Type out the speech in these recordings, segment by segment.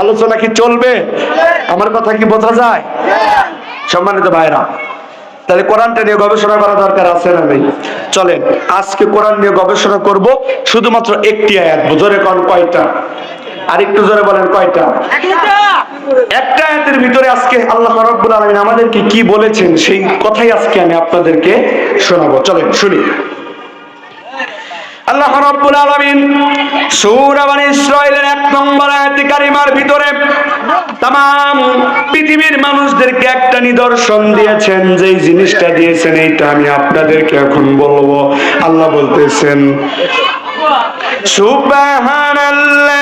আলোচনা কি চলবে? আমার কথা কি বোঝা যায়? সম্মানিত ভাইরা, তাহলে কোরআনটা নিয়ে গবেষণা করা দরকার আছে না নেই? চলেন আজকে কোরআন নিয়ে গবেষণা করব, শুধুমাত্র একটি আয়াত। জোরে কোন কয়টা? আর একটু জোরে বলেন কয়টা? একটা আয়াতের ভিতরে আজকে আল্লাহ রাব্বুল আলামিন আমাদেরকে কি বলেছেন সেই কথাই আজকে আমি আপনাদেরকে শোনাবো। চলেন শুনি। আল্লাহ রাব্বুল আলামিন সূরা বনী ইসরাঈলের 1 নম্বর আয়াতে কারিমার ভিতরে तमाम পৃথিবীর মানুষদেরকে একটা নিদর্শন দিয়েছেন, যেই জিনিসটা দিয়েছেন এইটা আমি আপনাদেরকে এখন বলবো। আল্লাহ বলতেছেন, সুবহানাল্লাযী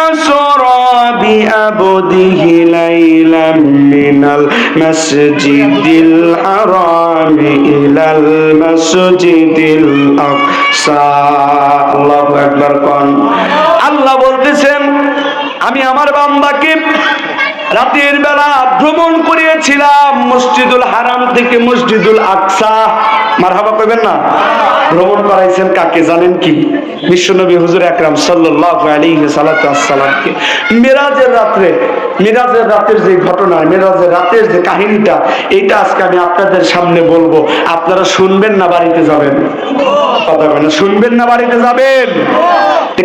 আসরা বিআবদিহি লাইলাম মিনাল মাসজিদিল হারামি ইলাল মাসজিদিল আকসা। আল্লাহু আকবার কোন। আল্লাহ বলতেছেন, আমি আমার বান্দাকে রাতের বেলা ভ্রমণ করিয়েছিলাম মসজিদুল হারাম থেকে মসজিদুল আকসা। মারহাবা কইবেন না? ভ্রমণ করাইছেন কাকে জানেন কি? বিশ্বনবী হুজুর আকরাম সাল্লাল্লাহু আলাইহি সাল্লামকে। মিরাজের রাতের যে ঘটনা, মিরাজের রাতের যে কাহিনীটা, এইটা আজকে আমি আপনাদের সামনে বলবো। আপনারা শুনবেন না বাড়িতে যাবেন? কথা বলেন, শুনবেন না বাড়িতে যাবেন?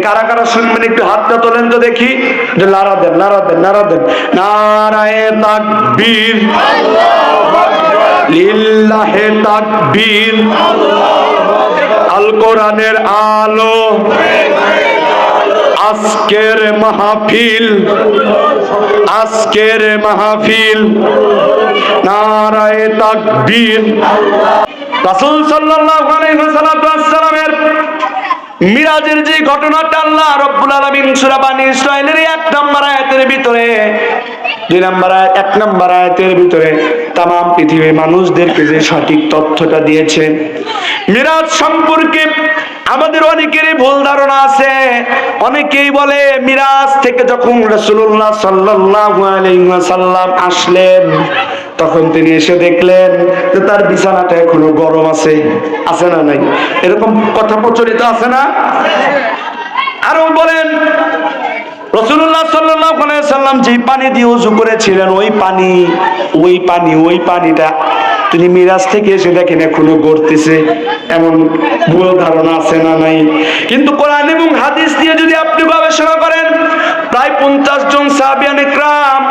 কারা কারা শুনবেন একটু হাতটা তোলেন তো দেখি। নারা দেন, নারা দেন, নারা দেন। নারায়ে তাকবীর, লিল্লাহে তাকবীর। আল কোরআনের আলো, আজকের মাহফিল, আজকের মাহফিল। নারায়ে তাকবীর। রাসূল সাল্লাল্লাহু আলাইহি ওয়াসাল্লামের মিরাজের যে ঘটনাটা আল্লাহ রাব্বুল আলামিন সূরা বনী ইসরাঈলের 1 নম্বর আয়াতের ভিতরে, 2 নম্বর আয়াত, 1 নম্বর আয়াতের ভিতরে तमाम পৃথিবীর মানুষদেরকে যে সঠিক তথ্যটা দিয়েছে মিরাজ সম্পর্কে, আমাদের অনেকেরই ভুল ধারণা আছে। অনেকেই বলে মিরাজ থেকে যখন রাসূলুল্লাহ সাল্লাল্লাহু আলাইহি ওয়াসাল্লাম আসলেন, তখন তিনি এসে দেখলেন যে তার বিছানাটা এখনো গরম আছে। আছে না নাই? এরকম কথা প্রচলিত আছে না? আরো বলেন রাসূলুল্লাহ সাল্লাল্লাহু আলাইহি ওয়াসাল্লাম যে পানি দিয়ে ওযু করেছিলেন, ওই পানিটা তিনি মিরাজ থেকে এসে দেখেন এখনো গড়তেছে। এমন ভুল ধারণা আছে না নাই? কিন্তু কোরআন এবং হাদিস দিয়ে যদি আপনি গবেষণা করেন, প্রায় 50 জন সাহাবিয়ানে کرام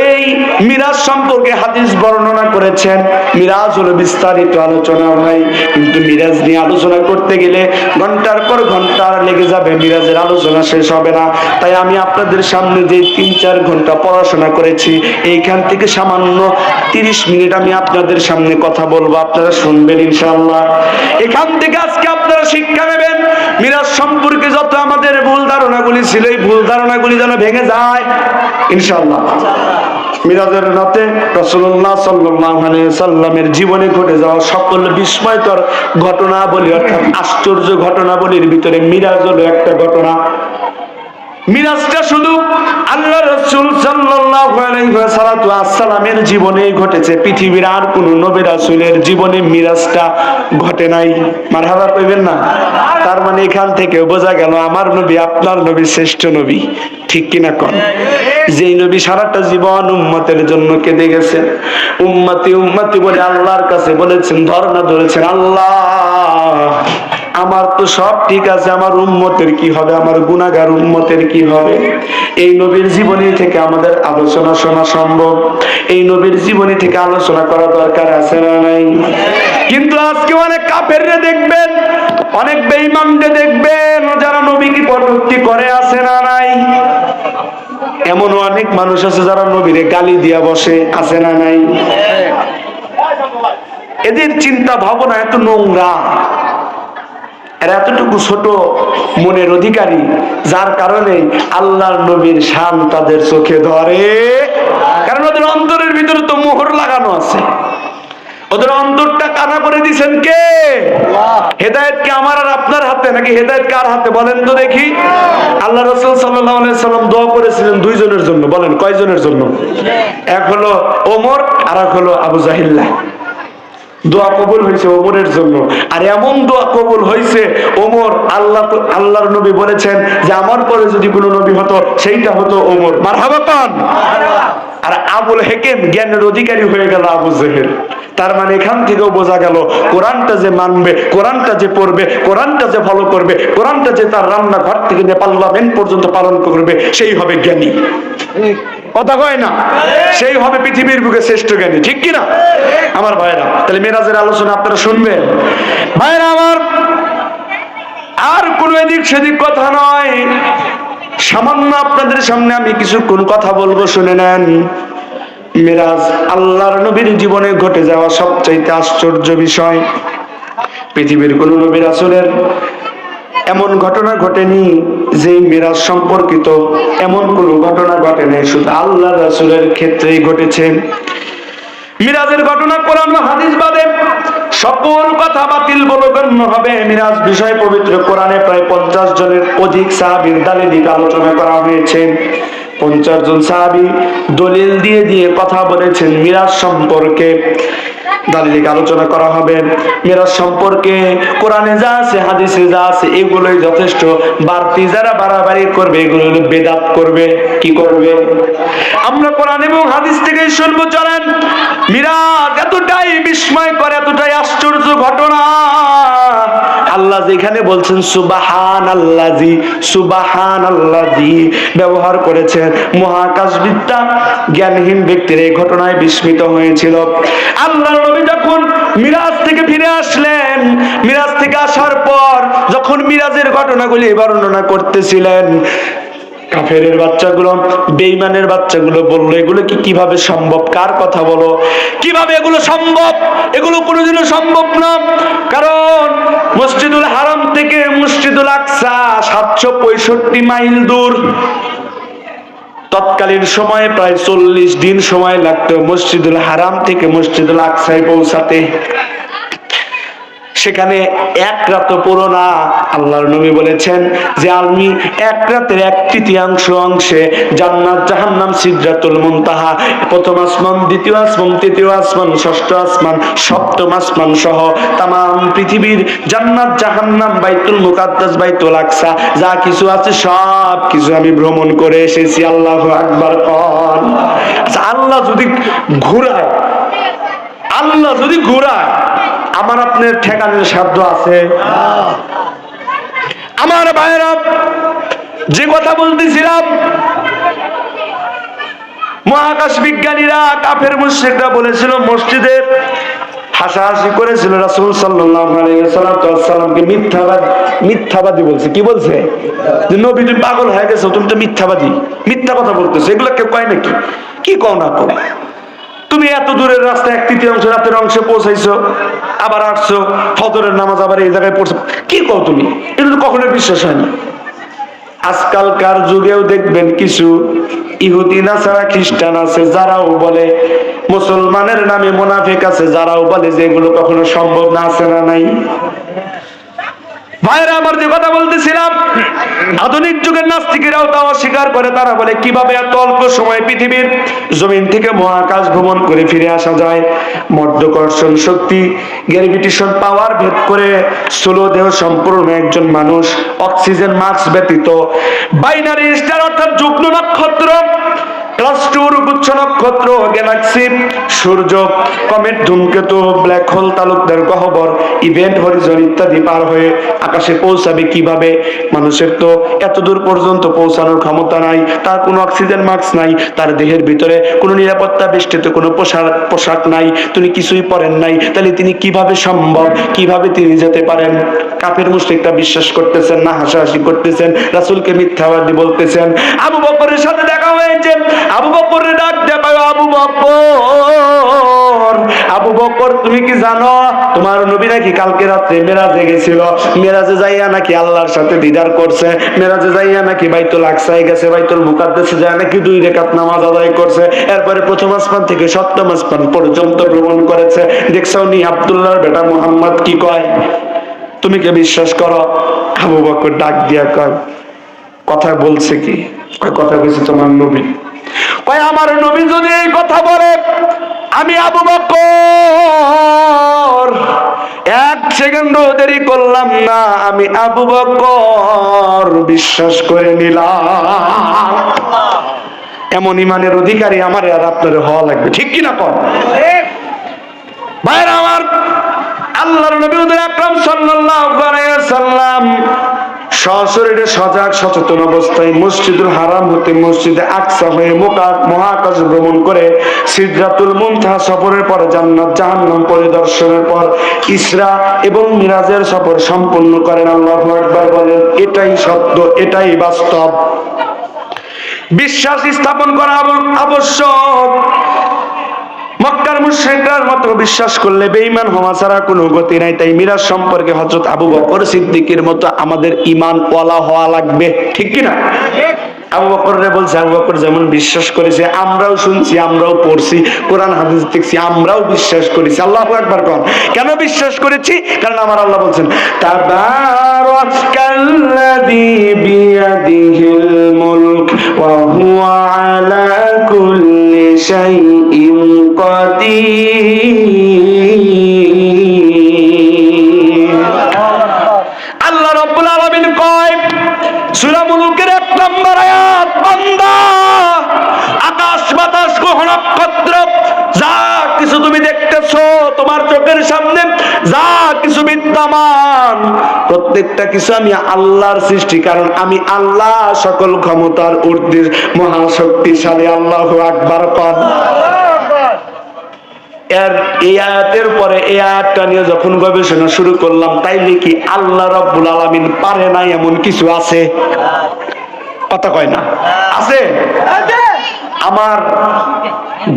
এই মিরাজ সম্পর্কে হাদিস বর্ণনা করেছেন। মিরাজ হলো বিস্তারিত আলোচনা হয়, কিন্তু মিরাজ নিয়ে আলোচনা করতে গেলে ঘন্টার পর ঘন্টা লেগে যাবে, মিরাজের আলোচনা শেষ হবে না। তাই আমি আপনাদের সামনে যে 3-4 ঘন্টা পড়াশোনা করেছি, এইখান থেকে সামান্য 30 মিনিট আমি আপনাদের সামনে কথা বলবো, আপনারা শুনবেন ইনশাআল্লাহ। এখান থেকে আজকে আপনারা শিক্ষা নেবেন, মিরাজ সম্পর্কে যত আমাদের ভুল ধারণাগুলি ছিল, এই ভুল ধারণাগুলি যেন ভেঙে যায় ইনশাআল্লাহ। মিরাজের রাতে রাসূলুল্লাহ সাল্লাল্লাহু আলাইহি সাল্লামের জীবনে ঘটে যাওয়া সকল বিস্ময়কর ঘটনাবলী, অর্থাৎ আশ্চর্য ঘটনাবলীর ভিতরে মিরাজ হলো একটা ঘটনা। মিরাজটা শুধু আল্লাহ রাসূল সাল্লাল্লাহু আলাইহি ওয়াসাল্লামের জীবনেই ঘটেছে, পৃথিবীর আর কোন নবী রাসূলের জীবনে মিরাজটা ঘটে নাই। মারহাবা কইবেন না? তার মানে এখান থেকে বোঝা গেল আমার নবী আপনার নবী শ্রেষ্ঠ নবী, ঠিক কিনা কোন? যেই নবী সারাটা জীবন উম্মতের জন্য কেঁদে গেছেন, উম্মতি উম্মতি বলে আল্লাহর কাছে বলেছেন, ধর্ণা ধরেছেন, আল্লাহ আমার তো সব ঠিক আছে, আমার উম্মতের কি হবে, আমার গুনাহগার উম্মতের কি হবে? এই নবীর জীবনী থেকে আমাদের আলোচনা শোনা সম্ভব, এই নবীর জীবনী থেকে আলোচনা করা দরকার আছে না নাই? কিন্তু আজকে অনেক কাফেররে দেখবেন, অনেক বেঈমানরে দেখবেন যারা নবীকে কটূক্তি করে, আছে না নাই? এমন অনেক মানুষ আছে যারা নবীরে গালি দিয়া বসে, আছে না নাই? এদের চিন্তা ভাবনা এত নোংরা, এরা এতটুকু ছোট মনের অধিকারী, যার কারণে আল্লাহর নবীর শান তাদের চোখে ধরে। কারণ ওদের অন্তরের ভিতরে তো মোহর লাগানো আছে, ওদের অন্তরটা কানা করে দিয়েছেন কে? হেদায়েত কি আমার আর আপনার হাতে, নাকি হেদায়েত কার হাতে বলেন তো দেখি? আল্লাহ রাসূল সাল্লাল্লাহু আলাইহি সাল্লাম দোয়া করেছিলেন 2 জনের জন্য, বলেন কয়জনের জন্য? এক হলো ওমর আর এক হলো আবু জাহিল্লাহ। দোয়া কবুল হয়েছে ওমরের জন্য। আর এমন দোয়া কবুল হয়েছে ওমর, আল্লাহর নবী বলেছেন যে আমার পরে যদি কোনো নবী হতো সেইটা হতো ওমর। মারহাবা পান। আর আবুল হেকেম জ্ঞানের অধিকারী হয়ে গেল আবু জেহেল। তার মানে এখান থেকেও বোঝা গেল কোরআনটা যে মানবে, কোরআনটা যে পড়বে, কোরআনটা যে ফলো করবে, কোরআনটা যে তার রান্নাঘর থেকে নিয়ে পার্লামেন্ট পর্যন্ত পালন করবে, সেই হবে জ্ঞানী। কথা কয় না? সেই হবে পৃথিবীর বুকে শ্রেষ্ঠ জ্ঞানী, ঠিক কিনা আমার ভাইরা? তাহলে মেরাজের আলোচনা আপনারা শুনবেন ভাইরা আমার। আর কোন এদিক সেদিক কথা নয়, সামান্য আপনাদের সামনে আমি কিছুক্ষণ কথা বলবো, শুনে নেন। মেরাজ আল্লাহর নবীর জীবনে ঘটে যাওয়া সবচাইতে আশ্চর্য বিষয়। পৃথিবীর কোন নবী রাসূলের এমন ঘটনা ঘটেনি যে মেরাজ সম্পর্কিত এমন কোন ঘটনা ঘটে নাই, শুধু আল্লাহ রাসূলের ক্ষেত্রেই ঘটেছে। মিরাজের ঘটনা কোরআন ও হাদিস বাদে সকল কথা বাতিল বলে গণ্য হবে। মিরাজ বিষয় পবিত্র কোরআনে প্রায় 50 জনের অধিক সাহাবীর দালিলিক আলোচনা করা হয়েছে। 50 জন সাহাবী দলিল দিয়ে দিয়ে কথা বলেছেন মিরাজ সম্পর্কে। দালিলিক আলোচনা করা হবে মিরাজ সম্পর্কে। কোরআনে যা আছে হাদিসে যা আছে এগুলোই যথেষ্ট। বাড়তি যারা বাড়াবাড়ি করবে এগুলো বেদাত করবে। কি করবে? আমরা কোরআন এবং হাদিস থেকেই শুনবো। চলেন, মিরাজ এতটাই বিস্ময়কর, এতটাই আশ্চর্য ঘটনা। আল্লাহ যেখানে বলছেন সুবহানাল্লাযী, সুবহানাল্লাযী ব্যবহার করেছেন, মহাকাশবিদ্যা জ্ঞানহীন ব্যক্তির এই ঘটনায় বিস্মিত হয়েছিল। আল্লাহর নবী যখন মিরাজ থেকে ফিরে আসলেন, মিরাজ থেকে আসার পর যখন মিরাজের ঘটনাগুলি বর্ণনা করতেছিলেন, কাফেরের বাচ্চাগুলো, বেঈমানের বাচ্চাগুলো বললো এগুলো কিভাবে সম্ভব? কার কথা বলো? কিভাবে এগুলো সম্ভব? এগুলো কোনোদিনও সম্ভব না। কারণ মসজিদুল হারাম থেকে মসজিদুল আকসা 765 মাইল দূর। তৎকালীন সময়ে প্রায় 40 দিন সময় লাগতো মসজিদুল হারাম থেকে মসজিদুল আকসায় পৌঁছাতে। সেখানে এক রাত পুরো না। আল্লাহর নবী বলেছেন যে আমি এক রাতের 1/3 অংশে জান্নাত, জাহান্নাম, সিদরাতুল মুনতাহা, প্রথম আসমান, দ্বিতীয় আসমান, তৃতীয় আসমান, ষষ্ঠ আসমান, সপ্তম আসমান সহ তামাম পৃথিবীর জান্নাত, জাহান্নাম, বাইতুল মুকাদ্দাস, বাইতুল আকসা যা কিছু আছে সব কিছু আমি ভ্রমণ করে এসেছি। আল্লাহু আকবার কন। আচ্ছা, আল্লাহ যদি ঘুরায়, আল্লাহ যদি ঘুরায়, আমার আপনার ঠেকানোর সাধ্য আছে? আমার ভাইরা, যে কথা বলতেছিলাম, মহাকাশ বিজ্ঞানীরা, কাফের মুশরিকরা বলেছিল, মসজিদে হাসাহাসি করেছিল রাসূল সাল্লাল্লাহু আলাইহি ওয়াসাল্লামকে মিথ্যাবাদী বলছে। কি বলছে? যে নবী তুমি পাগল হয়ে গেছো, তুমি তো মিথ্যাবাদী, মিথ্যা কথা বলতেছো। এগুলো কেউ কয় নাকি? কি কও না কও? তুমি এত দূরের রাস্তা 1/3 রাতের অংশে পৌঁছাইছো, আবার আসছো, ফজরের নামাজ আবার এই জায়গায় পড়ছো, কি কও তুমি? এগুলো কখনো বিশ্বাস হয় না। আজকালকার যুগেও দেখবেন কিছু ইহুদি নাসারা খ্রিস্টান আছে যারাও বলে, মুসলমানের নামে মুনাফিক আছে যারাও বলে যে এগুলো কখনো সম্ভব না। আছে না নাই? ভাইরা আমার, যে কথা বলতেছিলাম, আধুনিক যুগের নাস্তিকেরাও তা অস্বীকার করে। তারা বলে কিভাবে এত অল্প সময় পৃথিবীর জমিন থেকে মহাকাশ ভ্রমণ করে ফিরে আসা যায়। মাধ্যাকর্ষণ শক্তি, গ্র্যাভিটেশন পাওয়ার ভেদ করে স্থূল দেহ সম্পূর্ণ একজন মানুষ অক্সিজেন মাস্ক ব্যতীত বাইনারি স্টার অর্থাৎ যুগ্ম নক্ষত্র, ক্লাস্টুর, গুচ্ছ নক্ষত্র, গ্যালাক্সি, সূর্য, কমেট, ধূমকেতু, ব্ল্যাক হোল, তালুকদার গহ্বর, ইভেন্ট হরিজন ইত্যাদি পার হয়ে আকাশে পৌঁছাবে কিভাবে? মানুষের তো এত দূর পর্যন্ত পৌঁছানোর ক্ষমতা নাই, তার কোনো অক্সিজেন মাস্ক নাই, তার দেহের ভিতরে কোনো নিরাপত্তা বেষ্টিত কোনো পোশাক নাই, তিনি কিছুই পরেন নাই, তাহলে তিনি কিভাবে সম্ভব? কিভাবে তিনি যেতে পারেন? কাফের মুশরিকরা বিশ্বাস করতেছেন না, হাসাহাসি করতেছেন, রাসূলকে মিথ্যাবাদী বলতেছেন। আবু বকরের সাথে দেখা হয়েছে, আবু বকরের ডাক দেখায়, আবু বকর, আবু বকর তুমি কি জানো তোমার নবী নাকি কালকে রাতে মেরাজে গেছিল, মেরাজে যাইয়া নাকি আল্লাহর সাথে দিদার করছে, মেরাজে যাইয়া নাকি বাইতুল আকসায় গেছে, বাইতুল মুকাদ্দাসে যায় নাকি 2 রাকাত নামাজ আদায় করছে, এরপরে প্রথম আসমান থেকে সপ্তম আসমান পর্যন্ত ভ্রমণ করেছে। দেখছো নি আব্দুল্লাহর বেটা মুহাম্মদ কি কয়? তুমি কি বিশ্বাস করো? আবু বকর ডাক দিয়া কয়, কথা বলছে কি? কথা বলছে তোমার নবী। কয় আমার নবী যদি এই কথা বলে আমি আবু বকর এক সেকেন্ডও দেরি করলাম না, আমি আবু বকর বিশ্বাস করে নিলাম। এমন ইমানের অধিকারী আমার আর আপনার হওয়া লাগবে, ঠিক কিনা কর ভাইরা আমার। আল্লাহর নবী আকরাম সাল্লাল্লাহু আলাইহি ওয়াসাল্লাম সশরীরে সজাগ সচেতন অবস্থায় মসজিদুল হারাম হতে মসজিদে আকসা হয়ে মহাকাশ ভ্রমণ করে সিদরাতুল মুনতাহা সফরের পর জান্নাত জাহান্নাম পরিদর্শনের পর ইসরা এবং মিরাজের সফর সম্পূর্ণ করেন। আল্লাহু আকবার বলেন। এটাই সত্য, এটাই বাস্তব। বিশ্বাস স্থাপন করা আবশ্যক। মক্কার মুশরিকদের মতো বিশ্বাস করলে বেঈমান হওয়া ছাড়া কোনো গতি নাই। তাই মিরাজ সম্পর্কে হযরত আবু বকর সিদ্দিকের মতো আমাদের ঈমান ওয়ালা হওয়া লাগবে, ঠিক কি না? আবু বকররে বলছে, আবু বকর যেমন বিশ্বাস করেছে, আমরাও শুনছি, আমরাও পড়ছি, কোরআন হাদিস দেখছি, আমরাও বিশ্বাস করেছি। আল্লাহু আকবার কোন। কেন বিশ্বাস করেছি? কারণ আমার আল্লাহ বলছেন, তাবারাকাল্লাযী বিয়াদিহিল মুলক ওয়া হুয়া আলা কুল্লি শাইইন কাদির। আল্লাহ রাব্বুল আলামিন কয় সূরা মুলুকের 1 নম্বর আয়াত, বান্দা আকাশ বাতাস গ্রহ নক্ষত্র যা কিছু তুমি দেখতেছো তোমার চোখের সামনে, যা কিছু বিদ্যমান প্রত্যেকটা কিছু আমি আল্লাহর সৃষ্টি। কারণ আমি আল্লাহ সকল ক্ষমতার ঊর্ধ্বে মহাশক্তিশালী। আল্লাহু আকবার পান। এই আয়াতের পরে এই আয়াতটা নিয়ে যখন গবেষণা শুরু করলাম, তাইলে কি আল্লাহ রাব্বুল আলামিন পারে না এমন কিছু আছে? কথা কয় না, আছে? আমার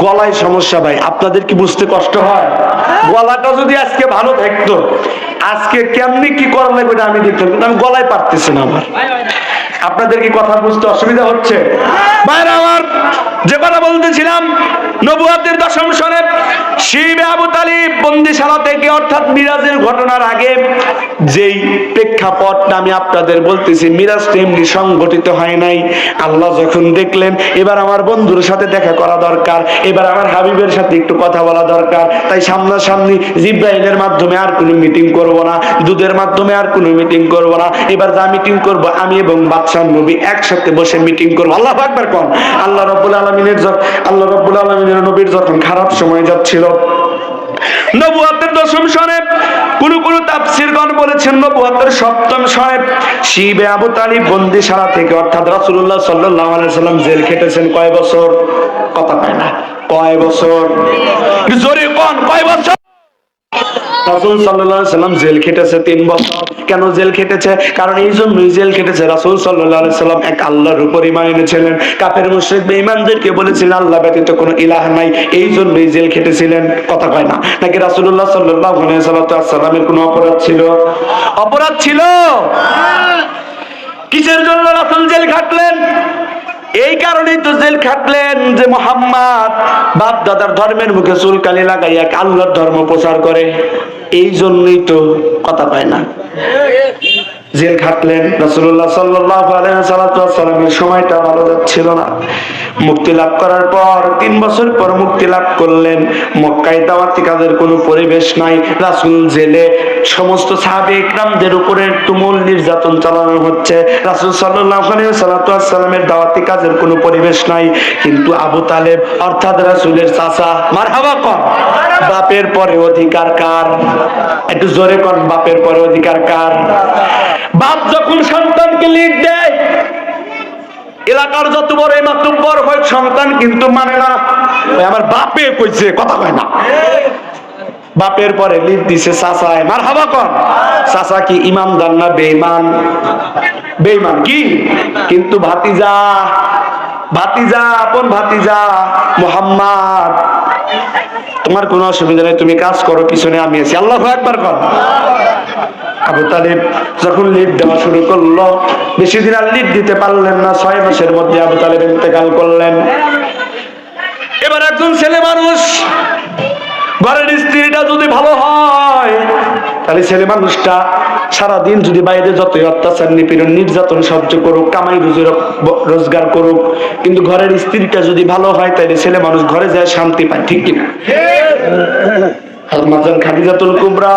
গলায় সমস্যা ভাই, আপনাদের কি বুঝতে কষ্ট হয়? গলাটা যদি আজকে ভালো থাকতো, আজকে কেমনি কি করা লাগবে আমি দেখতাম, কিন্তু আমি গলায় পারতেছি না। আমার আপনাদের কি কথা বুঝতে অসুবিধা হচ্ছে? ভাইরা আমার, যে কথা বলতেছিলাম, নবুয়তের 10ম সনে শিবে আবু তালিব বন্দিশালা থেকে, অর্থাৎ মিরাজের ঘটনার আগে যেই প্রেক্ষাপটটা আমি আপনাদের বলতেছি, মিরাজটা এমনি সংগঠিত হয় নাই। আল্লাহ যখন দেখলেন এবার আমার বন্ধুর সাথে দেখা করা দরকার, এবার আমার হাবিবের সাথে একটু কথা বলা দরকার, তাই সামনাসামনি জিব্রাইলের মাধ্যমে আর কোনো মিটিং করব না, দুধের মাধ্যমে আর কোনো মিটিং করব না। এবার যা মিটিং করব আমি এবং বাদশাহ নবী একসাথে বসে মিটিং করব। আল্লাহু আকবার কোন। আল্লাহ রাব্বুল আলামিনের নবীর যখন খারাপ সময় যাচ্ছিল, নবুয়তের 10ম সনে কোন তাফসীরগণ বলেছেন নবুয়তের 7ম সনে শিবে আবু তালিব বন্দিশালা থেকে, অর্থাৎ রাসূলুল্লাহ সাল্লাল্লাহু আলাইহি ওয়াসাল্লাম জেল খেটেছেন কয় বছর? কথা পায় না, কয় বছর? জোরে কোন, কয় বছর? রাসূল সাল্লাল্লাহু আলাইহি ওয়াসাল্লাম জেল খেটেছে 3 বছর। কেন জেল খেটেছে? কারণ এই জন্যই জেল খেটেছে, রাসূল সাল্লাল্লাহু আলাইহি ওয়াসাল্লাম এক আল্লাহর উপর ঈমান এনেছিলেন। কাফের মুশরিক বেঈমানদেরকে বলেছিলেন আল্লাহ ব্যতীত কোনো ইলাহ নাই, এই জন্যই জেল খেটেছিলেন। কথা কয় না। নাকি রাসূলুল্লাহ সাল্লাল্লাহু আলাইহি ওয়াসাল্লামের কোনো অপরাধ ছিল? অপরাধ ছিল। কিসের জন্য রাসূল জেল খাটলেন? এই কারণেই তো জেল খাটলেন যে মুহাম্মদ বাপ দাদার ধর্মের মুখে চুলকালি লাগাইয়া আল্লাহর ধর্ম প্রচার করে, এই জন্যই তো। কথা পায় না, জেল খাটলেন। রাসূলুল্লাহ সাল্লাল্লাহু আলাইহি ওয়াসাল্লামের সময়টা ভালো যাচ্ছিল না। মুক্তি লাভ করার পর 3 বছর পর মুক্তি লাভ করলেন। মক্কায় দাওয়াতি কাজের কোনো পরিবেশ নাই। রাসূল জেলে, সমস্ত সাহাবে ইকরামদের উপরে তুমুল নির্যাতন চালানো হচ্ছে। রাসূল সাল্লাল্লাহু আলাইহি ওয়াসাল্লামের দাওয়াতি কাজের কোনো পরিবেশ নাই। কিন্তু আবু তালেব অর্থাৎ রাসূলের চাচা, মারহাবা কোন, বাপের পরে অধিকার কার? একটু জোরে কোন, বাপের পরে অধিকার কার? বাপ যখন সন্তানকে লিড দেয়, এলাকার যত বড় মাতুব্বর হয়, সন্তান কিন্তু মানে না, আমার বাপে কইছে। কথা কয় না। বাপের পরে লিড দিছে চাচায়, মারহাবা কোন। চাচা কি ইমানদার না বেঈমান? বেঈমান কি? কিন্তু ভাতিজা, আপন ভাতিজা মুহাম্মদ, তোমার কোনো অসুবিধা নেই, তুমি কাজ করো, পিছনে আমি আছি। আল্লাহু আকবার কর। আবু তালিব যখন লিড দেওয়া শুরু করলো, বেশি দিন আর লিড দিতে পারলেন না। 6 মাসের মধ্যে আবু তালিব ইন্তেকাল করলেন। এবার একজন ছেলে মানুষ, ঘরের স্ত্রীটা যদি ভালো হয়, তাহলে ছেলে মানুষটা সারাদিন যদি বাইরে যতই অত্যাচার নিপীড়ন নির্যাতন সহ্য করুক, কামাই রুজি রোজগার করুক, কিন্তু ঘরের স্ত্রীটা যদি ভালো হয় তাহলে ছেলে মানুষ ঘরে যায় শান্তি পায়, ঠিক কিনা? মাজান খাদিজাতুল কুবরা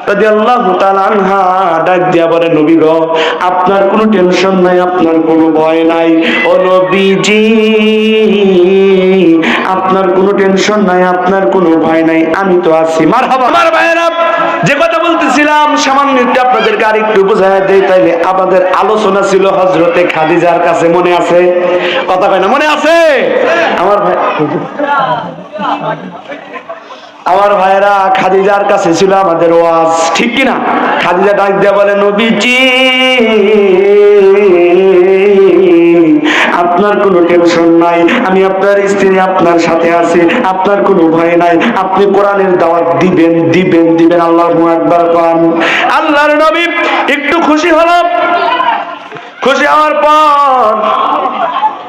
রাদিয়াল্লাহু তাআলা আনহা ডাক দিয়া বলে, নবী গো, আপনার কোনো টেনশন নাই, আপনার কোনো ভয় নাই। ও নবীজি, আপনার কোনো টেনশন নাই, আপনার কোনো ভয় নাই, আমি তো আছি। মারহাবা। আমার ভাইয়েরা, যে কথা বলতেছিলাম সামান্য একটু আপনাদেরকে আরেকটু বোঝায় দেই। তাইলে আমাদের আলোচনা ছিল হযরতে খাদিজার কাছে, মনে আছে? কথা কয় না, মনে আছে? আমার ভাই, আমার ভাইরা, খাদিজার কাছে ছিল আমাদের ওয়াজ, ঠিক কিনা? খাদিজা ডাক দিয়া বলে, নবীজি, আপনার কোনো টেনশন নাই, আমি আপনার স্ত্রী আপনার সাথে আছি, আপনার কোনো ভয় নাই, আপনি কোরআনের দাওয়াত দিবেন দিবেন দিবেন। আল্লাহু আকবার কোন। আল্লাহর নবী একটু খুশি হলো। খুশি হওয়ার পর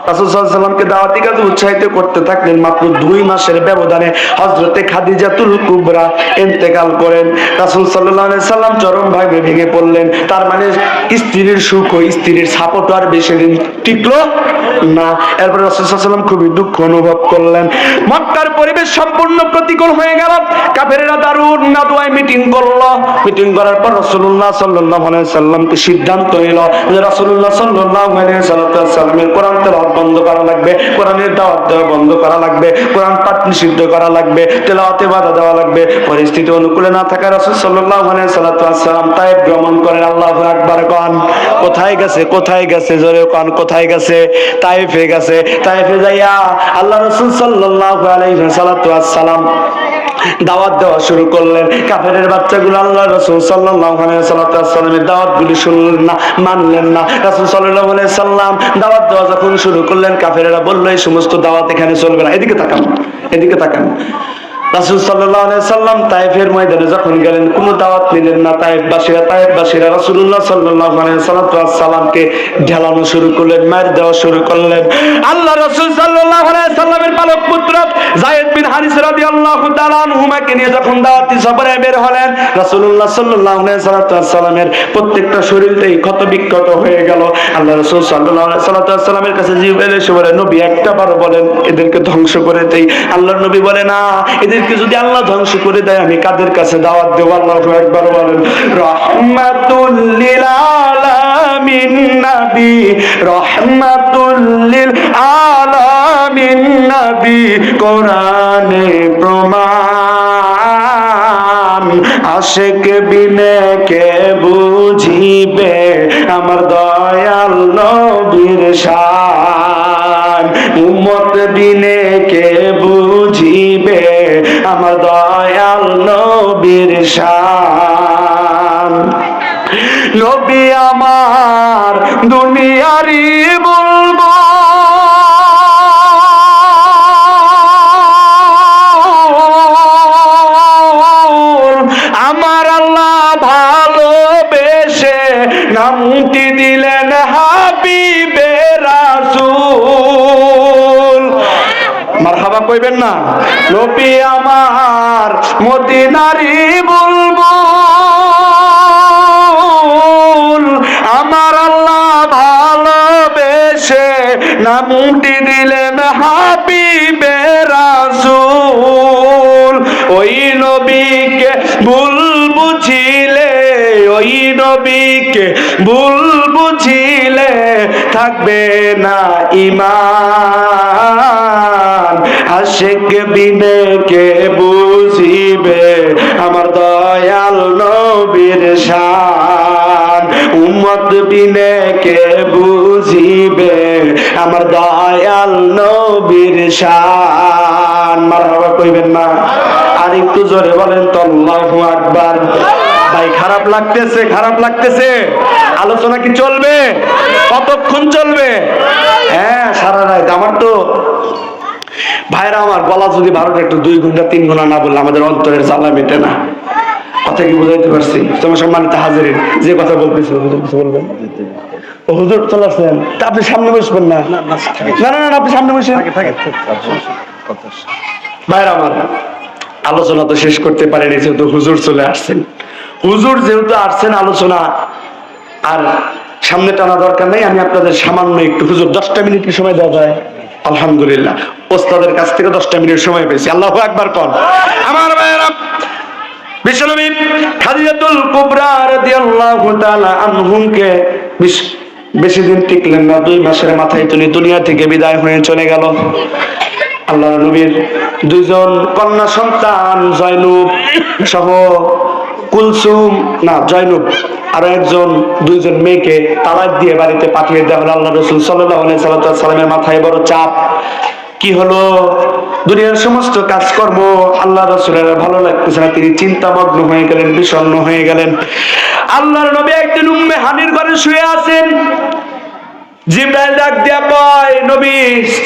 রাসূল সাল্লাল্লাহু আলাইহি ওয়াসাল্লামকে দাওয়াতি কাজে উৎসাহিত করতে থাকলেন। মাত্র 2 মাসের ব্যবধানে হযরতে খাদিজাতুল কুবরা ইন্তেকাল করেন। রাসূল সাল্লাল্লাহু আলাইহি ওয়াসাল্লাম চরম ভাবে ভেঙে পড়লেন। তার মানে স্ত্রীর সুখ ও স্ত্রীর সাপোর্ট আর বেশি দিন টিকলো না। এরপর রাসূল সাল্লাল্লাহু আলাইহি ওয়াসাল্লাম খুবই দুঃখ অনুভব করলেন। মক্কার পরিবেশ সম্পূর্ণ প্রতিকূল হয়ে গেল। কাফেরেরা দারুণ নাদুয়ায় মিটিং করলো। মিটিং করার পর রাসূলুল্লাহ সাল্লাল্লাহু আলাইহি ওয়াসাল্লামকে সিদ্ধান্ত নিল যে রাসূলুল্লাহ সাল্লাল্লাহু আলাইহি ওয়াসাল্লামের কোরআন তেলাওয়াত বন্ধ করা লাগবে, কোরআনের দাওয়াত দেওয়া বন্ধ করা লাগবে, কোরআন পাঠ নিষিদ্ধ করা লাগবে, তেলাওয়াতে বাধা দেওয়া লাগবে। পরিস্থিতি অনুকূলে না থাকা রাসূল সাল্লাল্লাহু আলাইহি ওয়াসাল্লাম তায়েফ ভ্রমণ করেন। আল্লাহু আকবার কোন। কোথায় গেছে? কোথায় গেছে? জোরে কোন। কোথায় গেছে? তায়েফে গেছে। তায়েফে যাইয়া আল্লাহ রাসূল সাল্লাল্লাহু আলাইহি ওয়াসাল্লাম দাওয়াত দেওয়া শুরু করলেন। কাফেরের বাচ্চাগুলো আল্লাহ রাসূল সাল্লাল্লাহু আলাইহি ওয়াসাল্লামের দাওয়াতগুলি শুনলেন না, মানলেন না। রাসূল সাল্লাল্লাহু আলাইহি ওয়াসাল্লাম দাওয়াত দেওয়া যখন শুরু করলেন, কাফেরেরা বলল এই সমস্ত দাওয়াত এখানে চলবে না। এদিকে তাকান, এদিকে তাকান। রাসূল সাল্লাল্লাহু আলাইহি ওয়াসাল্লাম তায়েফের ময়দানে যখন গেলেন, কোনো দাওয়াত নিলেন না। তায়েফবাসীরা রাসূলুল্লাহ সাল্লাল্লাহু আলাইহি ওয়াসাল্লামকে ঢালানো শুরু করলেন, মার দেওয়া শুরু করলেন। আল্লাহ রাসূল সাল্লাল্লাহু আলাইহি ওয়াসাল্লামের পালক পুত্র যায়েদ বিন হারিস রাদিয়াল্লাহু তাআলা আনহুমাকে নিয়ে যখন দাওয়াতি সফরে বের হলেন, রাসূলুল্লাহ সাল্লাল্লাহু আলাইহি ওয়াসাল্লামের প্রত্যেকটা শরীরটাই ক্ষত বিক্ষত হয়ে গেল। আল্লাহ রাসূল সাল্লাল্লাহু আলাইহি ওয়াসাল্লামের কাছে জিবরাইল এসে বলে, নবী একটা বার বলেন এদেরকে ধ্বংস করে দেই। আল্লাহর নবী বলে, না, এদেরকে যদি আল্লাহ ধ্বংস করে দেয় আমি কাদের কাছে দাওয়াত দেব? আল্লাহু আকবার বলেন। রাহমাতুল লিল আলামিন নবী, রাহমাতুল লিল আলামিন নবী, কোরআনে প্রমাণ। আশিক বিনে কে বুঝিবে আমার দয়াল নবীর শান। উম্মত বিনে কে বুঝিবে আমার দয়াল নবীর শান। নবী আমার দুনিয়ারি বলবো, আমার আল্লাহ ভালোবেসে নামটি দিলেন হাবিবে রাসূল। মারহাবা কইবেন না? নবী আমার মদিনারি বুলবুল, আমার আল্লাহ ভালোবেসে নামটি দিলেন হাবিবে রাসূল। ওই নবীকে ভুল বুঝিলে, ওই নবীকে ভুল বুঝিলে থাকবে না ঈমান। আশিক বিনে কে বুঝিবে আমার দয়াল নবীর শান। উম্মত বিনে কে বুঝিবে আমার দয়াল নবীর শান। মারহাবা কইবেন না? আর একটু জোরে বলেন তো আল্লাহু আকবার। ভাই খারাপ লাগতেছে, খারাপ লাগতেছে। আলোচনা কি চলবে? কতক্ষণ চলবে? হ্যাঁ, সারা রাত। আমার তো ভাইরা, আমার গলা যদি 12টা একটু 2 ঘন্টা 3 ঘন্টা না বললে আমাদের অন্তরের জ্বালা মেটে না। কথা কি বুঝাইতে পারছি? তোমার সম্মানিত হাজিরিন, যে কথা বলতেছি বলবেন। হুজুর চলে আসছেন, তা আপনি সামনে বসবেন না? না না না, আপনি সামনে বসেন। ভাইরা আমার, আলোচনা তো শেষ করতে পারেনি, যেহেতু হুজুর চলে আসছেন। হুজুর যেহেতু আসছেন আলোচনা আর সামনে টানা দরকার নেই, আমি আপনাদের সামান্য একটু, হুজুর 10টা মিনিট কি সময় দেওয়া যায়? আলহামদুলিল্লাহ, ওস্তাদের কাছ থেকে 10টা মিনিট সময় পেয়েছি। আল্লাহু আকবার কোন। আমার ভাইয়েরা, বিশ্বনবী খাদিজাতুল কুবরা রাদিয়াল্লাহু তাআলা আনহুকে বেশি দিন টিকলেন না, 2 মাসের মাথায় তিনি দুনিয়া থেকে বিদায় হয়ে চলে গেল। আল্লাহ নবীর 2জন কন্যা সন্তান জয়নুব সহ কুলসুম না জয়নুব আর একজন 2জন মেয়েকে তালাক দিয়ে বাড়িতে পাঠিয়ে দেওয়া হলো। আল্লাহ রাসূল সাল্লাল্লাহু আলাইহি সাল্লামের মাথায় বড় চাপ। কি হলো? দুনিয়ার সমস্ত কাজকর্ম আল্লাহ রাসূলের ভালো লাগতেছে না, তিনি চিন্তামগ্ন হয়ে গেলেন, বিষণ্ণ হয়ে গেলেন। আল্লাহর নবী একদিন উম্মে হানির ঘরে শুয়ে আছেন। জিবরাইল ডাক দিয়া কয়, নবী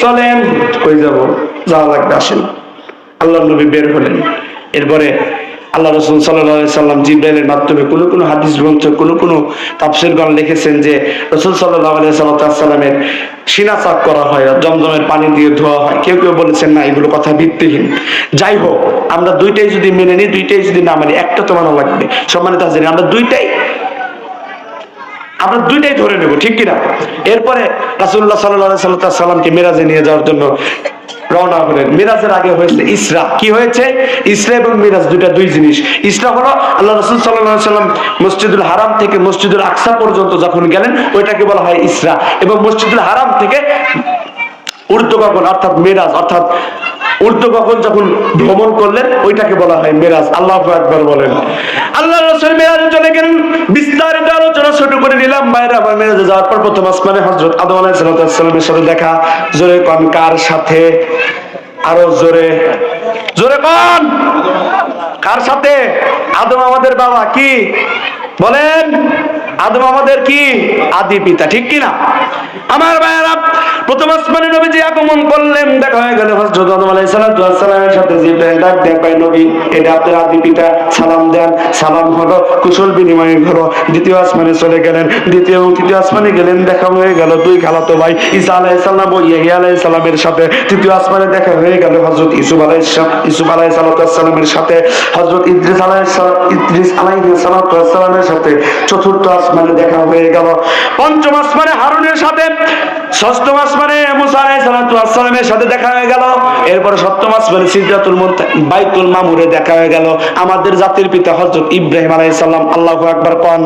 চলেন। কই যাব? যাওয়া লাগবে, আসেন। আল্লাহর নবী বের হলেন। এরপরে আল্লাহ রাসূল সাল্লাল্লাহু আলাইহি সাল্লাম জিবরাইলের মাধ্যমে কোন হাদিস গ্রন্থ কোন তাফসীরগণ লিখেছেন যে রাসূল সাল্লাল্লাহু আলাইহি সাল্লামের সিনা চাক করা হয়, জমজমের পানি দিয়ে ধোয়া হয়। কেউ কেউ বলেছেন না, এগুলো কথা ভিত্তিহীন। যাই হোক, আমরা দুইটাই যদি মেনে নিই, দুইটাই যদি না মানি, একটা তো মানা লাগবে। সম্মানিত হাজিরিন, আমরা দুইটাই ধরে নেব, ঠিক কিনা? এরপরে রাসূলুল্লাহ সাল্লাল্লাহু আলাইহি সাল্লামকে মিরাজে নিয়ে যাওয়ার জন্য রওনা হলেন। মিরাজের আগে হয়েছে ইসরা। কি হয়েছে? ইসরা এবং মিরাজ দুই জিনিস। ইসরা হলো আল্লাহ রাসূল সাল্লাল্লাহু আলাইহি সাল্লাম মসজিদুল হারাম থেকে মসজিদুল আকসা পর্যন্ত যখন গেলেন, ওইটাকে বলা হয় ইসরা। এবং মসজিদুল হারাম থেকে ঊর্ধ্বগগন অর্থাৎ মিরাজ, অর্থাৎ ঊর্ধ্বগগন যখন ভ্রমণ করলেন, ওইটাকে বলা হয় মিরাজ। আল্লাহু আকবার বলেন। আল্লাহ রাসূল মিরাজে চলে গেলেন। বিস্তারিত আলোচনা শুরু করে দিলাম। বাইরে আবার মিরাজে যাওয়ার পর প্রথম আসমানে হযরত আদম আলাইহিস সালামের সাথে দেখা। জোরে কোন, কার সাথে? আরো জোরে জোরে কোন, কার সাথে? আদম আমাদের বাবা, কি বলেন? আদম আমাদের কি? আদি পিতা, ঠিক কিনা? আমার ভাইয়েরা, প্রথম আসমানে নবীজি আগমন করলেন। দেখা হয়ে গেল হযরত আদম আলাইহিস সালামের সাথে। জিবরাইল ডাক দেয়, কয় নবী, এটা আপনার আদি পিতা, সালাম দেন। সালাম হলো, কুশল বিনিময় হলো। দ্বিতীয় আসমানে চলে গেলেন। দ্বিতীয় এবং তৃতীয় আসমানে গেলেন। দেখা হয়ে গেল 2 খালাতো ভাই ঈসা আলাইহিস সালাম ও ইয়াহইয়া আলাইহিস সালামের সাথে। তৃতীয় আসমানে দেখা হয়ে গেল হযরত ইউসুফ আলাইহিস সালামের সাথে, হযরত ইদ্রিস আলাইহিস সালামের সাথে। চতুর্থ আসমানে দেখা হয়ে গেল পঞ্চম আসমানে হারুনের সাথে। ষষ্ঠ আসমানে মুসা আলাইহিস সালামের সাথে দেখা হয়ে গেল। এরপর সপ্তম আসমানে সিদরাতুল মুনতাহা বাইতুল মামুরে দেখা হয়ে গেল আমাদের জাতির পিতা হযরত ইব্রাহিম আলাইহিস সালাম। আল্লাহু আকবার কোন।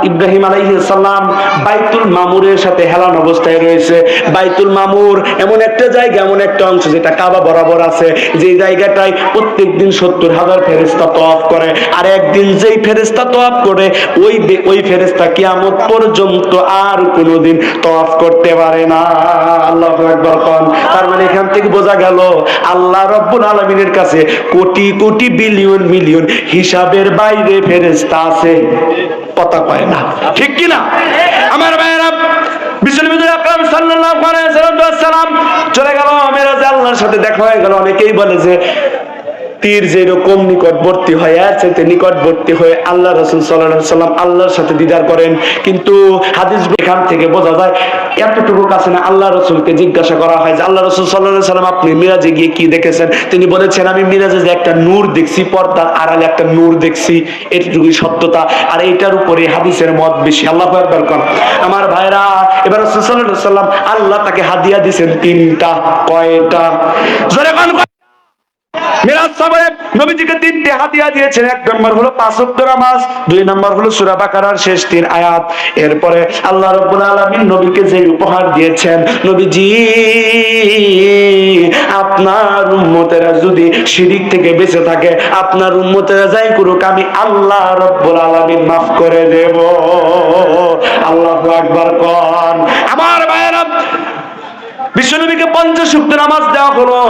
ইব্রাহিম আলাইহিস সালাম বাইতুল মামুরের সাথে হেলান অবস্থায় রয়েছে। বাইতুল মামুর এমন একটা জায়গা, এমন একটা অংশ যেটা কাবা বরাবর আছে, যে জায়গাটায় প্রত্যেকদিন 70,000 ফেরেশতা তওয়াফ করে। আর একদিন যেই ফেরেশতা তওয়াফ করে, ওই ফেরেশতা কিয়ামত পর্যন্ত আর কোনোদিন তওয়াফ করতে পারে না। আল্লাহু আকবার কোন। তার মানে এখান থেকে বোঝা গেল আল্লাহ রাব্বুল আলামিনের কাছে কোটি কোটি বিলিয়ন মিলিয়ন হিসাবের বাইরে ফেরেশতা আছে, কথা কয় না, ঠিক কি না? আমার ভাইয়েরা, বিশ্বনবী আকরাম সাল্লাল্লাহু আলাইহি ওয়াসাল্লাম চলে গেল মিরাজে, আল্লাহর সাথে দেখা হয়ে গেল। অনেকেই বলে যে তীর যেরকম নিকটবর্তী হয়, এর চাইতে নিকটবর্তী হয়ে আল্লাহ রাসূল সাল্লাল্লাহু আলাইহি ওয়াসাল্লাম আল্লাহর সাথে দিদার করেন। কিন্তু হাদিস এখান থেকে বোঝা যায় এতটুকু কাছে না। আল্লাহ রাসূলকে জিজ্ঞাসা করা হয় যে, আল্লাহ রাসূল সাল্লাল্লাহু আলাইহি ওয়াসাল্লাম, আপনি মিরাজে গিয়ে কি দেখেছেন? তিনি বলেছেন, আমি মিরাজে যে একটা নূর দেখছি, পর্দার আড়ালে একটা নূর দেখছি। এটুকুই সত্যতা। আর এইটার উপরে হাদিসের মত বেশি। আল্লাহু আকবার কোন। আমার ভাইরা, এবার রাসূল সাল্লাল্লাহু আলাইহি ওয়াসাল্লাম আল্লাহ তাকে হাদিয়া দিবেন 3টা। কয়টা? জোরে কোন। মিরাজ সফরে নবীজিকে 3টে হাদিয়া দিয়েছেন। 1 নম্বর হলো 5 ওয়াক্ত নামাজ, 2 নম্বর হলো সূরা বাকারার শেষ 3 আয়াত। এরপরে আল্লাহ রাব্বুল আলামিন নবীকে যে উপহার দিয়েছেন, নবীজি আপনার উম্মতেরা যদি শিরক থেকে বেঁচে থাকে, আপনার উম্মতেরা যাই করুক, আমি আল্লাহ রাব্বুল আলামিন মাফ করে দেব। আল্লাহু আকবার কোন। আমার ভাইয়েরা, বিশ্বনবীকে 50 ওয়াক্ত নামাজ দেওয়া হলো।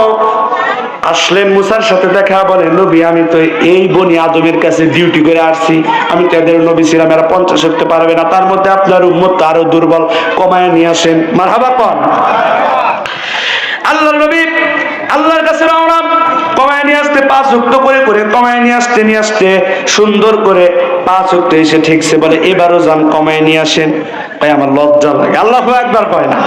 আসলেন মুসার সাথে দেখা, বলে, নবী, আমি তো এই বনি আদমের কাছে ডিউটি করে আসছি, আমি তো এদের নবী ছিলাম, এরা 50 ওয়াক্ত পারবে না, তার মধ্যে আপনার উম্মত আরো দুর্বল, কমায় নিয়ে আসেন। মারহাবা কোন। আল্লাহর নবী আল্লাহর কাছে রওনা, কমায় নিয়ে আসতে 5 ওয়াক্ত করে কমায় নিয়ে আসতে সুন্দর করে 5 ওয়াক্ত এসে ঠিকছে। বলে, এবারও যান, কমায় নিয়ে আসেন। ভাই আমার লজ্জা লাগে। আল্লাহু আকবার কয় না?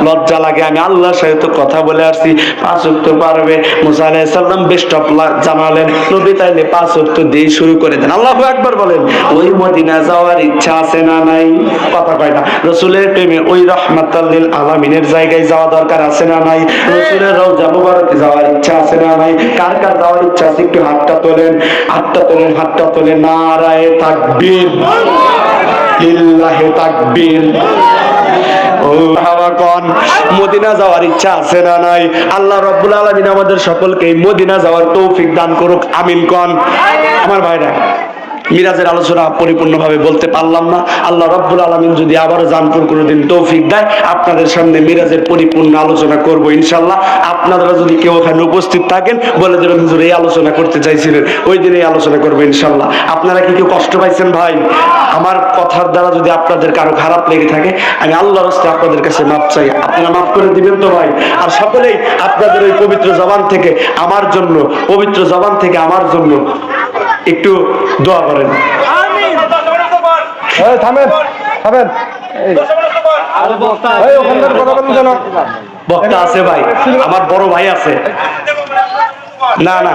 লজ্জা লাগে। আমি আল্লাহর সাথে তো কথা বলে আসছি, 5 ওয়াক্ত পারবে। মুসা আলাইহিস সালাম বেস্ট অফ লাক জানালেন, নবী তাইলে 5 ওয়াক্ত দিয়ে শুরু করে দেন। আল্লাহু আকবার বলেন। ওই মদিনা যাওয়ার ইচ্ছা আছে না নাই? কথা কয় না? রাসূলের প্রেমে ওই রাহমাতাল লিল আলামিনের জায়গায় যাওয়া দরকার আছে না নাই? রাসূলের রওজা মুবারকে যাওয়ার ইচ্ছা আছে না নাই? কার কার যাওয়ার ইচ্ছা আছে একটু হাতটা তোলেন, হাতটা তোলেন, হাতটা তোলেন। নারায়ে তাকবীর, লিল্লাহি তাকবীর। ও হাওয়াকন, মদিনা যাওয়ার ইচ্ছা আছে না নাই? আল্লাহ রাব্বুল আলামিন আমাদের সকলকে মদিনা যাওয়ার তৌফিক দান করুক, আমিন কোন। আমার ভাইরা, মিরাজের আলোচনা পরিপূর্ণভাবে বলতে পারলাম না। আল্লাহ রাব্বুল আলামিন যদি আবারও জানপুর কোনোদিন তৌফিক দেয়, আপনাদের সামনে মিরাজের পরিপূর্ণ আলোচনা করব ইনশাআল্লাহ। আপনারা যদি কেউ ওখানে উপস্থিত থাকেন, বলে দেবেন হুজুর এই আলোচনা করতে চাইছিলেন, ওই দিন এই আলোচনা করবো ইনশাআল্লাহ। আপনারা কি কেউ কষ্ট পাইছেন ভাই? আমার কথার দ্বারা যদি আপনাদের কারো খারাপ লেগে থাকে, আমি আল্লাহর রাস্তে আপনাদের কাছে মাপ চাই, আপনারা মাফ করে দিবেন তো ভাই? আর সকলেই আপনাদের ওই পবিত্র জবান থেকে আমার জন্য, পবিত্র জবান থেকে আমার জন্য একটু দোয়া করেন। বক্তা আছে ভাই, আমার বড় ভাই আছে। না না,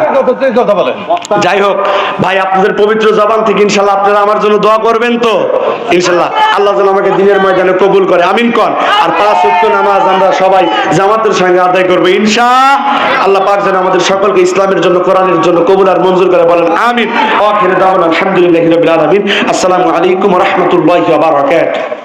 যাই হোক ভাই, আপনাদের পবিত্র জবান থেকে ইনশাল্লাহ আপনারা আমার জন্য দোয়া করবেন তো ইনশাল্লাহ। আল্লাহ যেন আমাকে দিনের ময়দানে কবুল করে, আমিন কোন। আর 5 ওয়াক্ত নামাজ আমরা সবাই জামাতের সঙ্গে আদায় করবো ইনশাআল্লাহ। পাক যেন আমাদের সকলকে ইসলামের জন্য, কোরআনের জন্য কবুল আর মঞ্জুর করে, বলেন আমিন। আখির দাওয়ানা আলহামদুলিল্লাহি রাব্বিল আলামিন। আসসালামু আলাইকুম ওয়া রাহমাতুল্লাহি ওয়া বারাকাতুহু।